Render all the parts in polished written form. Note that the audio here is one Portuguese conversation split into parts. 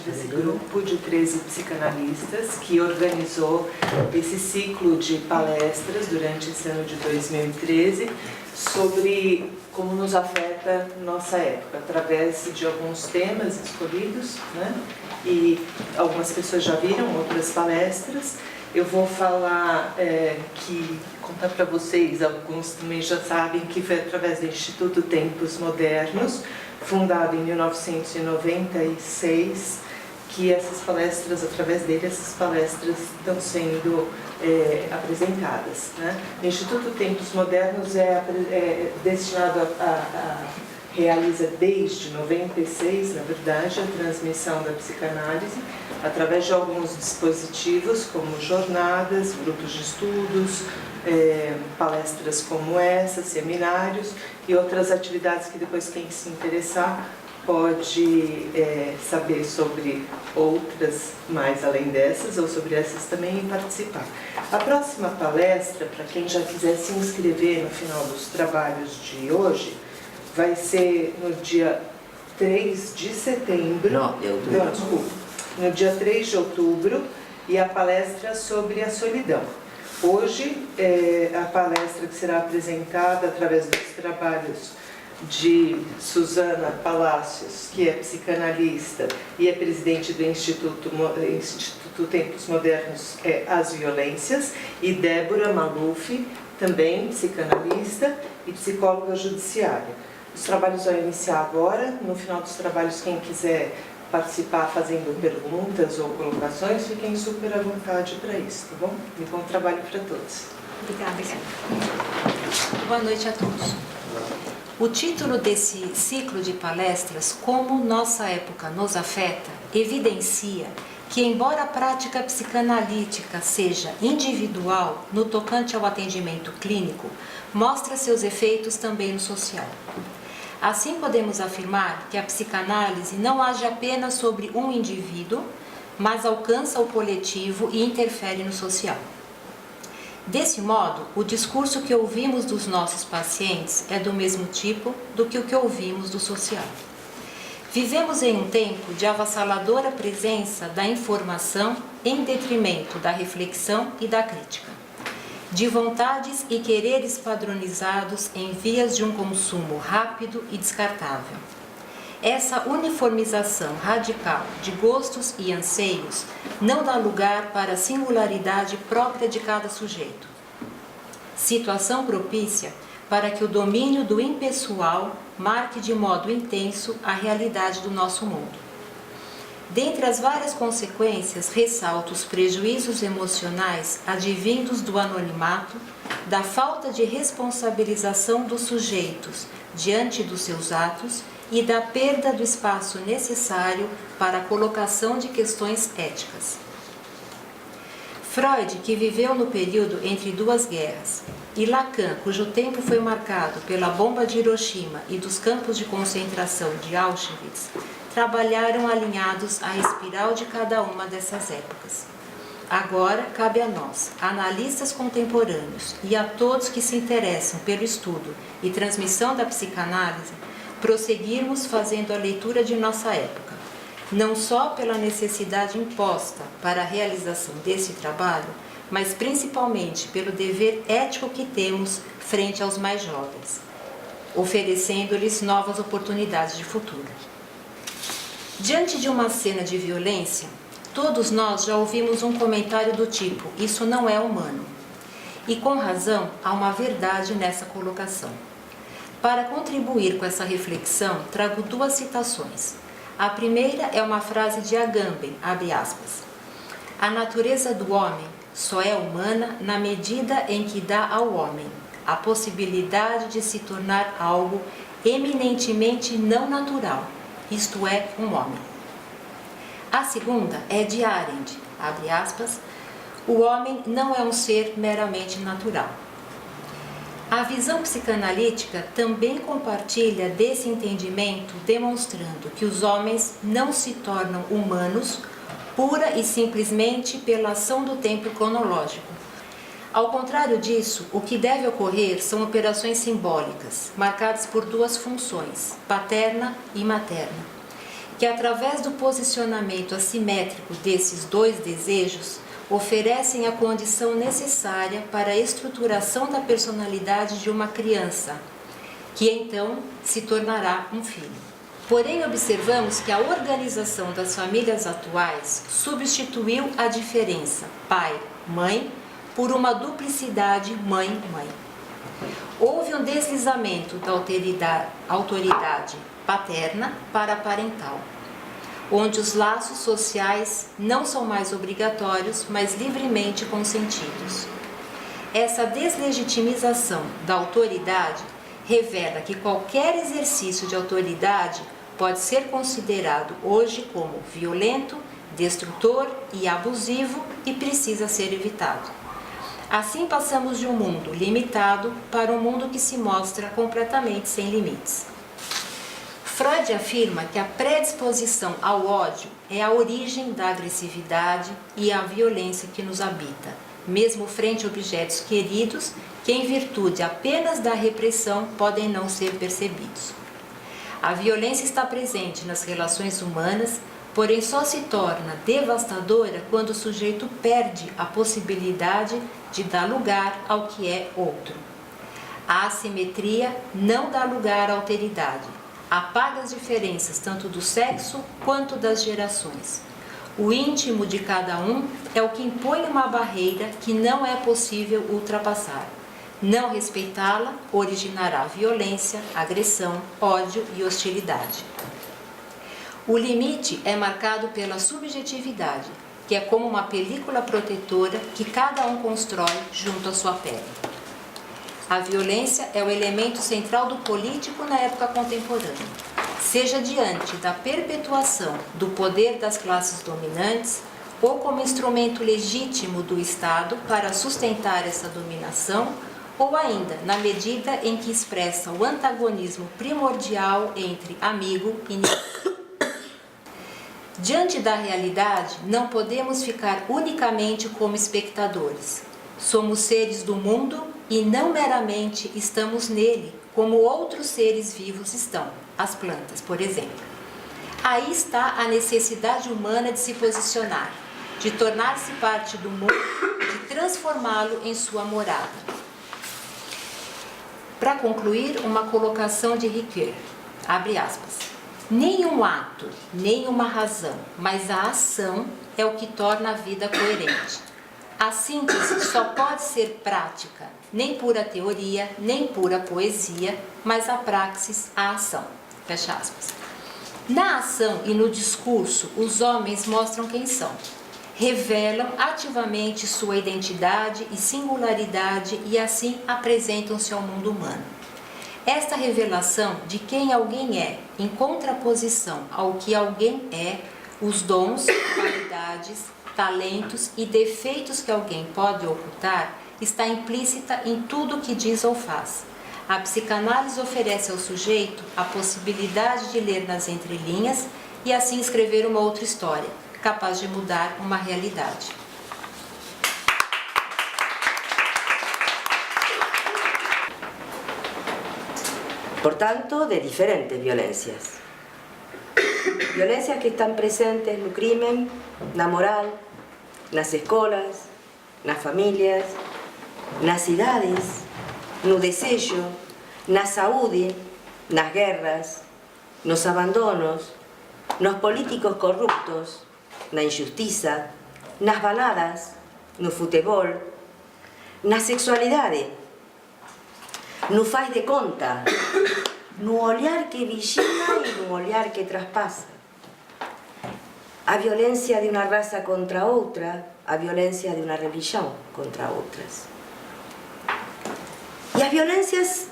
desse grupo de 13 psicanalistas que organizou esse ciclo de palestras durante esse ano de 2013 sobre como nos afeta nossa época, através de alguns temas escolhidos, né? E algumas pessoas já viram outras palestras. Eu vou falar, contar para vocês, alguns também já sabem, que foi através do Instituto Tempos Modernos, fundado em 1996, que essas palestras, através dele, essas palestras estão sendo apresentadas, né? O Instituto Tempos Modernos é destinado realiza desde 96, na verdade, a transmissão da psicanálise através de alguns dispositivos, como jornadas, grupos de estudos, palestras como essa, seminários e outras atividades que depois quem se interessar pode saber sobre outras mais além dessas, ou sobre essas também, e participar. A próxima palestra, para quem já quiser se inscrever no final dos trabalhos de hoje, vai ser no dia 3 de setembro. Não, de outubro. Não, desculpa. No dia 3 de outubro, e a palestra sobre a solidão. Hoje, a palestra que será apresentada através dos trabalhos de Suzana Palacios, que é psicanalista e é presidente do Instituto Tempos Modernos, As Violências, e Débora Maluf, também psicanalista e psicóloga judiciária. Os trabalhos vão iniciar agora. No final dos trabalhos, quem quiser participar fazendo perguntas ou colocações, fiquem super à vontade para isso, tá bom? E bom trabalho para todos. Obrigada. Boa noite a todos. O título desse ciclo de palestras, Como Nossa Época Nos Afeta, evidencia que, embora a prática psicanalítica seja individual no tocante ao atendimento clínico, mostra seus efeitos também no social. Assim, podemos afirmar que a psicanálise não age apenas sobre um indivíduo, mas alcança o coletivo e interfere no social. Desse modo, o discurso que ouvimos dos nossos pacientes é do mesmo tipo do que o que ouvimos do social. Vivemos em um tempo de avassaladora presença da informação em detrimento da reflexão e da crítica, de vontades e quereres padronizados em vias de um consumo rápido e descartável. Essa uniformização radical de gostos e anseios não dá lugar para a singularidade própria de cada sujeito. Situação propícia para que o domínio do impessoal marque de modo intenso a realidade do nosso mundo. Dentre as várias consequências, ressalto os prejuízos emocionais advindos do anonimato, da falta de responsabilização dos sujeitos diante dos seus atos e da perda do espaço necessário para a colocação de questões éticas. Freud, que viveu no período entre duas guerras, e Lacan, cujo tempo foi marcado pela bomba de Hiroshima e dos campos de concentração de Auschwitz, trabalharam alinhados à espiral de cada uma dessas épocas. Agora, cabe a nós, analistas contemporâneos, e a todos que se interessam pelo estudo e transmissão da psicanálise, prosseguirmos fazendo a leitura de nossa época, não só pela necessidade imposta para a realização desse trabalho, mas principalmente pelo dever ético que temos frente aos mais jovens, oferecendo-lhes novas oportunidades de futuro. Diante de uma cena de violência, todos nós já ouvimos um comentário do tipo: isso não é humano. E com razão, há uma verdade nessa colocação. Para contribuir com essa reflexão, trago duas citações. A primeira é uma frase de Agamben, abre aspas: a natureza do homem só é humana na medida em que dá ao homem a possibilidade de se tornar algo eminentemente não natural, isto é, um homem. A segunda é de Arendt, abre aspas: o homem não é um ser meramente natural. A visão psicanalítica também compartilha desse entendimento, demonstrando que os homens não se tornam humanos pura e simplesmente pela ação do tempo cronológico. Ao contrário disso, o que deve ocorrer são operações simbólicas, marcadas por duas funções, paterna e materna, que através do posicionamento assimétrico desses dois desejos, oferecem a condição necessária para a estruturação da personalidade de uma criança, que então se tornará um filho. Porém, observamos que a organização das famílias atuais substituiu a diferença pai-mãe por uma duplicidade mãe-mãe. Houve um deslizamento da autoridade paterna para a parental, onde os laços sociais não são mais obrigatórios, mas livremente consentidos. Essa deslegitimização da autoridade revela que qualquer exercício de autoridade pode ser considerado hoje como violento, destrutor e abusivo e precisa ser evitado. Assim passamos de um mundo limitado para um mundo que se mostra completamente sem limites. Freud afirma que a predisposição ao ódio é a origem da agressividade e a violência que nos habita, mesmo frente a objetos queridos que, em virtude apenas da repressão, podem não ser percebidos. A violência está presente nas relações humanas, porém só se torna devastadora quando o sujeito perde a possibilidade de dar lugar ao que é outro. A assimetria não dá lugar à alteridade, apaga as diferenças tanto do sexo quanto das gerações. O íntimo de cada um é o que impõe uma barreira que não é possível ultrapassar. Não respeitá-la originará violência, agressão, ódio e hostilidade. O limite é marcado pela subjetividade, que é como uma película protetora que cada um constrói junto à sua pele. A violência é o elemento central do político na época contemporânea, seja diante da perpetuação do poder das classes dominantes ou como instrumento legítimo do Estado para sustentar essa dominação, ou ainda na medida em que expressa o antagonismo primordial entre amigo e inimigo. Diante da realidade, não podemos ficar unicamente como espectadores. Somos seres do mundo e não meramente estamos nele, como outros seres vivos estão, as plantas, por exemplo. Aí está a necessidade humana de se posicionar, de tornar-se parte do mundo, de transformá-lo em sua morada. Para concluir, uma colocação de Ricoeur, abre aspas. Nenhum ato, nenhuma razão, mas a ação é o que torna a vida coerente. A síntese só pode ser prática, nem pura teoria, nem pura poesia, mas a praxis, a ação. Fecha aspas. Na ação e no discurso, os homens mostram quem são. Revelam ativamente sua identidade e singularidade e assim apresentam-se ao mundo humano. Esta revelação de quem alguém é, em contraposição ao que alguém é, os dons, qualidades, talentos e defeitos que alguém pode ocultar, está implícita em tudo o que diz ou faz. A psicanálise oferece ao sujeito a possibilidade de ler nas entrelinhas e assim escrever uma outra história, capaz de mudar uma realidade. Por tanto, de diferentes violencias. Violencias que están presentes no crimen, na moral, nas escolas, nas familias, nas cidades, no desejo, na saúde, nas guerras, nos abandonos, nos políticos corruptos, na injustiça, nas baladas, no futebol, na sexualidade, no faz de conta, no olhar que vigila e no olhar que traspassa. A violência de uma raça contra outra, a violência de uma religião contra outras. E as violências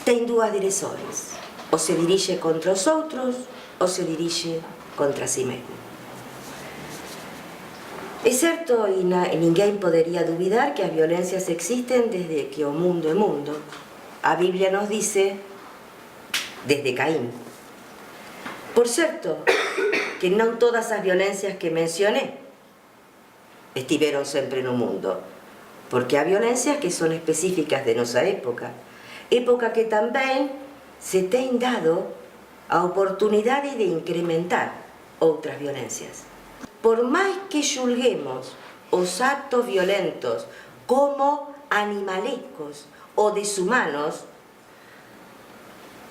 têm duas direções. Ou se dirige contra os outros, ou se dirige contra si mesmo. É certo, e ninguém poderia duvidar, que as violências existem desde que o mundo é mundo. A Bíblia nos diz, desde Caín. Por certo, que não todas as violências que mencionei estiveram sempre no mundo, porque há violências que são específicas de nossa época, época que também se tem dado a oportunidades de incrementar outras violencias. Por máis que xulguemos os actos violentos como animalescos ou deshumanos,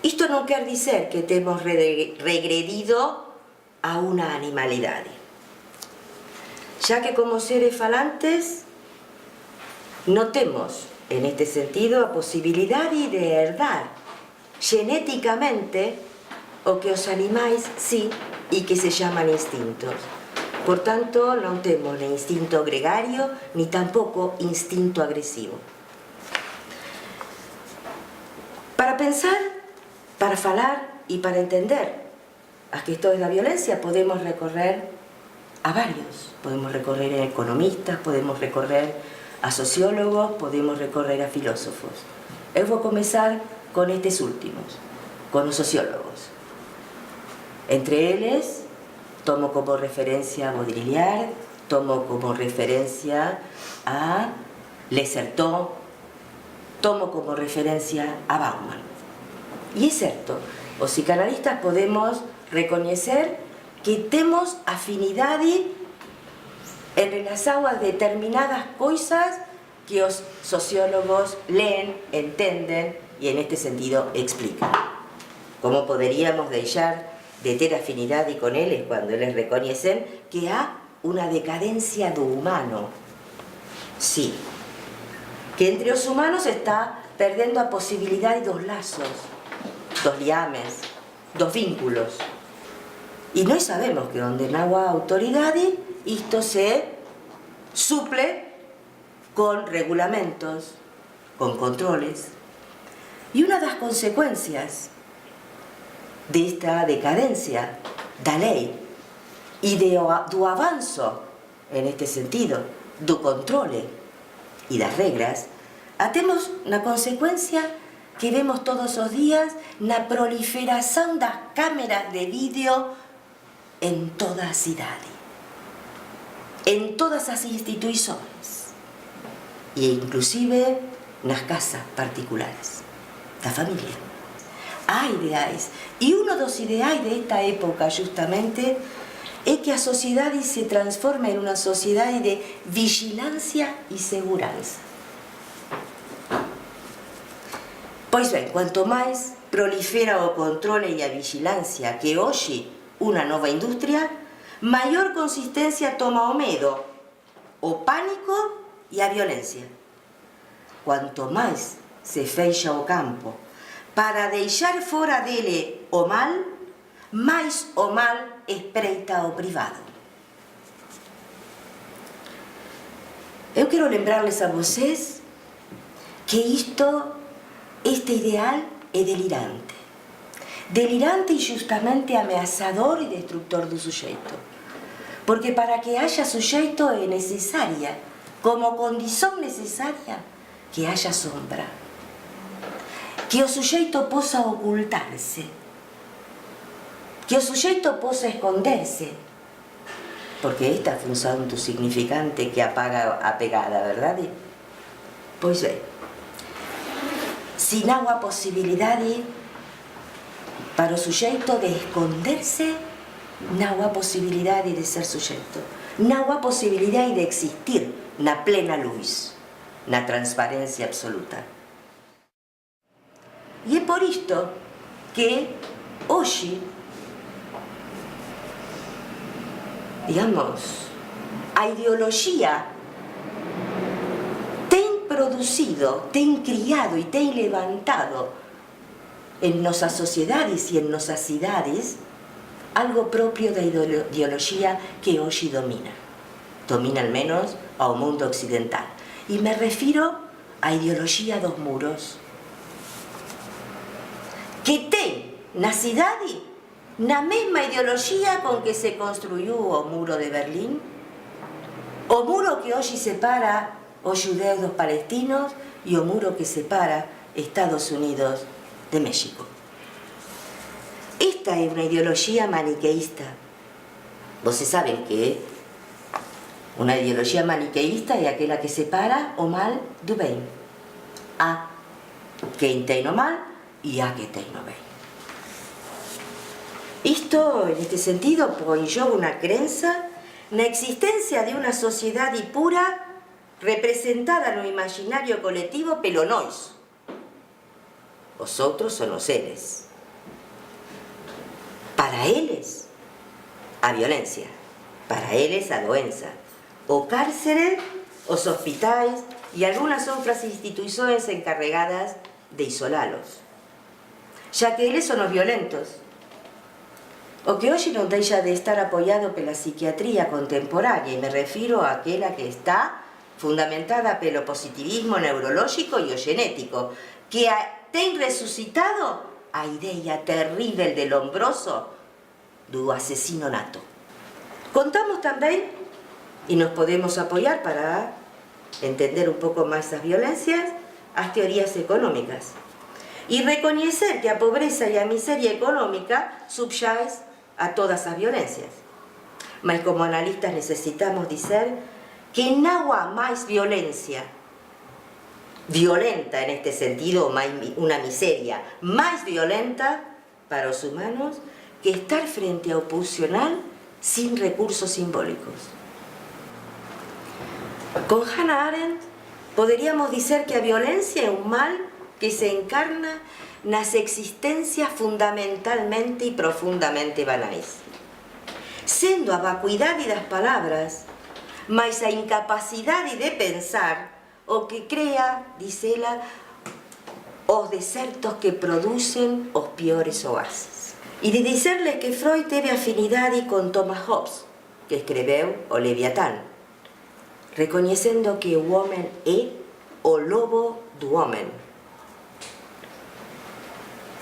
isto non quer dizer que temos regredido a unha animalidade, xa que como seres falantes non temos, en este sentido, a posibilidade de herdar genéticamente o que os animais sí e que se chaman instintos. Por tanto, non temos ni instinto gregario ni tampouco instinto agresivo. Para pensar, para falar e para entender as questões da violencia podemos recorrer a varios. Podemos recorrer a economistas, podemos recorrer a sociólogos, podemos recorrer a filósofos. Eu vou comezar con estes últimos, con os sociólogos. Entre eles, tomo como referencia a Baudrillard, tomo como referencia a Lecerteau, tomo como referencia a Bauman. E é certo, os psicanalistas podemos recoñecer que temos afinidade en relación a determinadas coisas que os sociólogos leen, entenden e en este sentido explican. Como poderíamos deixar de ter afinidade con eles cuando eles recoñecen que há unha decadencia do humano? Sí, que entre os humanos está perdendo a posibilidade dos lazos, dos liames, dos vínculos. E nós sabemos que onde non há autoridade, isto se suple con regulamentos, con controles. E unha das consecuencias desta decadencia da lei e do avanzo, en este sentido, do controle e das regras, a temos na consecuencia que vemos todos os días na proliferación das cámaras de vídeo en toda a cidade, en todas as instituições e inclusive nas casas particulares da familia. Há ideais, e un dos ideais desta época justamente é que a sociedade se transforma en unha sociedade de vigilancia e seguranza. Pois ben, cuanto máis prolifera o controle e a vigilancia que hoxe unha nova industria, maior consistencia toma o medo, o pánico e a violencia. Cuanto máis se feixa o campo para deixar fora dele o mal, máis o mal espreita o privado. Eu quero lembrarles a vocês que este ideal é delirante. Delirante e justamente ameaçador e destructor do suxeito. Porque para que haxa suxeito é necesaria, como condición necesaria, que haxa sombra. Que o suxeito possa ocultarse, que o suxeito possa esconderse, porque esta é a función do significante que apaga a pegada, verdade? Pois ben, se non há posibilidade para o suxeito de esconderse, non há posibilidade de ser suxeito, non há posibilidade de existir na plena luz, na transparencia absoluta. E é por isto que hoxe, digamos, a ideoloxía ten producido, ten criado e ten levantado en nosas sociedades e en nosas cidades algo propio da ideoloxía que hoxe domina. Domina al menos ao mundo occidental. E me refiro á ideoloxía dos muros, que ten na cidade na mesma ideoloxía con que se construiu o muro de Berlín, o muro que hoxe separa os xudeus dos palestinos e o muro que separa Estados Unidos de México. Esta é unha ideoloxía maniqueísta. Vocês saben que unha ideoloxía maniqueísta é aquela que separa o mal do ben. Há quen ten o mal e há que ten o ben. Isto, en este sentido, põe em jogo una crença na existencia de una sociedade pura representada no imaginario colectivo pelo nós. Os outros son os eles. Para eles, a violencia. Para eles, a doença. O cárcere, os hospitais e algunas outras instituições encarregadas de isolá-los. Já que eles son os violentos. O que hoxe non deixa de estar apoiado pela psiquiatría contemporánea, e me refiro a aquela que está fundamentada pelo positivismo neurolóxico e o xenético, que ten resucitado a idea terrible del hombroso do asesino nato. Contamos tamén, e nos podemos apoiar para entender un pouco máis as violencias, as teorías económicas. E recoñecer que a pobreza e a miseria económica subxaes a todas as violencias. Mas como analistas necesitamos dizer que non há máis violencia violenta en este sentido, una miseria más violenta para los humanos que estar frente ao pulsional sin recursos simbólicos. Con Hannah Arendt poderíamos dizer que a violencia é un mal que se encarna nas existencias fundamentalmente e profundamente banais. Sendo a vacuidade das palabras, mais a incapacidade de pensar, o que crea, dice ela, os desertos que producen os piores oasis. E de dicerle que Freud teve afinidade con Thomas Hobbes, que escreveu o Leviatán, recoñecendo que o homem é o lobo do homem.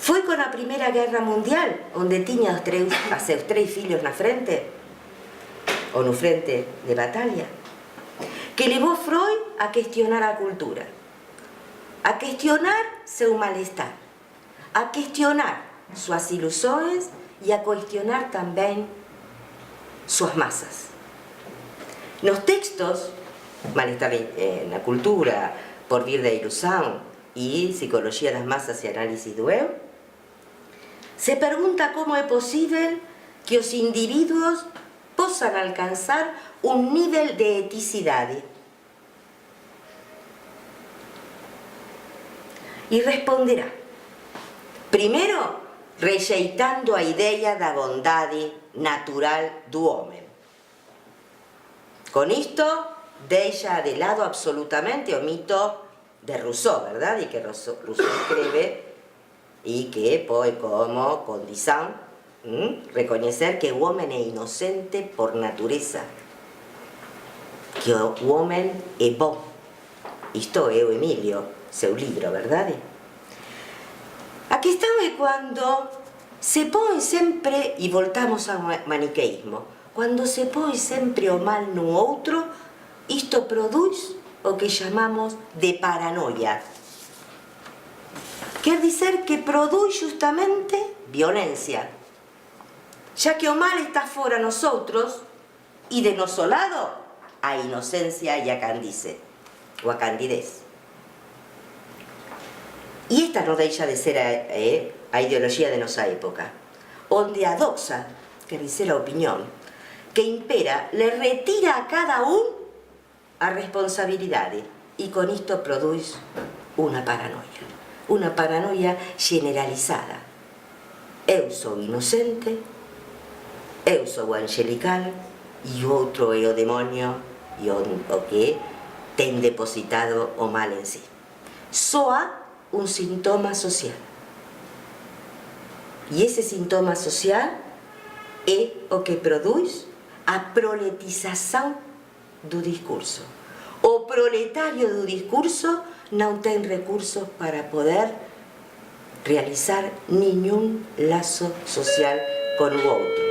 Foi con a Primeira Guerra Mundial, onde tiña a seus 3 fillos na frente, ou no frente de batalla, que levou Freud a cuestionar a cultura, a cuestionar seu malestar, a cuestionar suas ilusões e a cuestionar tamén suas masas. Nos textos, malestar na cultura, por vir da ilusão e psicologia das masas e análisis do eu, se pergunta como é possível que os indivíduos possam alcançar un nivel de eticidade. E responderá, primeiro, rejeitando a ideia da bondade natural do homem. Con isto, deixa de lado absolutamente o mito de Rousseau, verdade? E que Rousseau escreve e que põe como condição recoñecer que o homem é inocente por natureza, que o homem é bom. Isto é o Emilio, seu libro, verdade? A questão é quando se põe sempre, e voltamos ao maniqueísmo, quando se põe sempre o mal no outro, isto produz o que chamamos de paranoia. Quer dizer que produz justamente violência, já que o mal está fora nosotros e de nosso lado a inocencia e a candice, ou a candidez. E esta non deixa de ser a ideoloxía de nosa época, onde a doxa, quer dizer a opinión, que impera, le retira a cada un a responsabilidade e con isto produz unha paranoia generalizada. Eu sou inocente, eu sou angelical e o outro é o demonio e o que ten depositado o mal en sí. Só há un sintoma social. E ese sintoma social é o que produz a proletización do discurso. O proletario do discurso non ten recursos para poder realizar ningún lazo social con o outro.